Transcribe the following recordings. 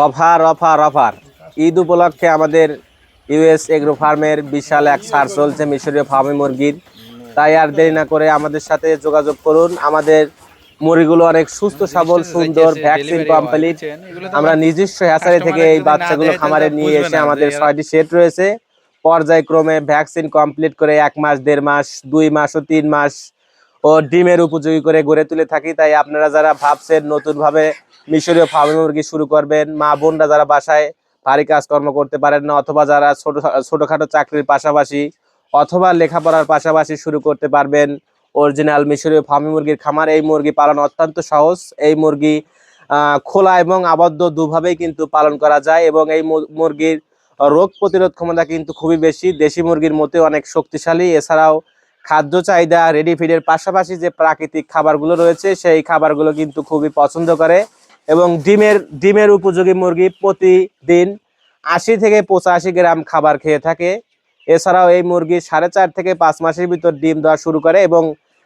Offer offer offer Eid উপলক্ষে আমাদের US agro ফার্মের বিশাল এক ছাড় চলছে মিশরীয় ফার্মে মুরগির। তাই আর দেরি না করে আমাদের সাথে যোগাযোগ করুন। আমাদের মুরগিগুলো অনেক সুস্থ সবল, সুন্দর, ভ্যাকসিন কমপ্লিট। আমরা নিজস্ব হ্যাচারি থেকে এই বাচ্চাগুলো খামারে নিয়ে এসে আমাদের 6টি সেট রয়েছে, পর্যায়ক্রমে ভ্যাকসিন কমপ্লিট করে 1 মাস, 1.5 মাস, 2 মাস ও 3 মাস ও ডিমের উপযোগী করে গড়ে তুলে থাকি। তাই আপনারা যারা ভাবছেন নতুনভাবে মিশরীয় ফার্মে মুরগি শুরু করবেন, মা বোনরা যারা বাসায় ভারী কাজকর্ম করতে পারেন না, অথবা যারা ছোটখাটো চাকরির পাশাপাশি অথবা লেখাপড়ার পাশাপাশি শুরু করতে পারবেন অরিজিনাল মিশরীয় ফার্মি মুরগির খামার। এই মুরগি পালন অত্যন্ত সহজ। এই মুরগি খোলা এবং আবদ্ধ দুভাবেই কিন্তু পালন করা যায় এবং এই মুরগির রোগ প্রতিরোধ ক্ষমতা কিন্তু খুবই বেশি, দেশি মুরগির মতো অনেক শক্তিশালী। এছাড়াও খাদ্য চাহিদা রেডি ফিডের পাশাপাশি যে প্রাকৃতিক খাবারগুলো রয়েছে সেই খাবারগুলো কিন্তু খুবই পছন্দ করে এবং ডিমের উপযোগী মুরগি প্রতিদিন 80 থেকে 85 গ্রাম খাবার খেয়ে থাকে। এছাড়াও এই মুরগি 4.5 থেকে 5 মাসের ভিতর ডিম দেওয়া শুরু করে এবং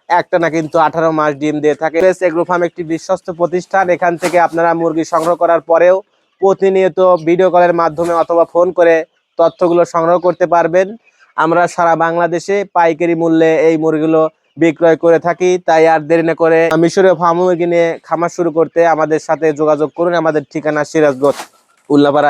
একটানা কিন্তু 18 মাস ডিম দিয়ে থাকে। এগ্রো ফার্ম একটি বিশ্বস্ত প্রতিষ্ঠান। এখান থেকে আপনারা মুরগি সংগ্রহ করার পরেও প্রতিনিয়ত ভিডিও কলের মাধ্যমে অথবা ফোন করে তথ্যগুলো সংগ্রহ করতে পারবেন। আমরা সারা বাংলাদেশে পাইকারি মূল্যে এই মুরগিগুলো বিক্রয় করে থাকি। তাই আর দেরি না করে মিশরীয় ফার্ম মুরগি নিয়ে খামার শুরু করতে আমাদের সাথে যোগাযোগ করুন। আমাদের ঠিকানা সিরাজগঞ্জ, উল্লাপাড়া।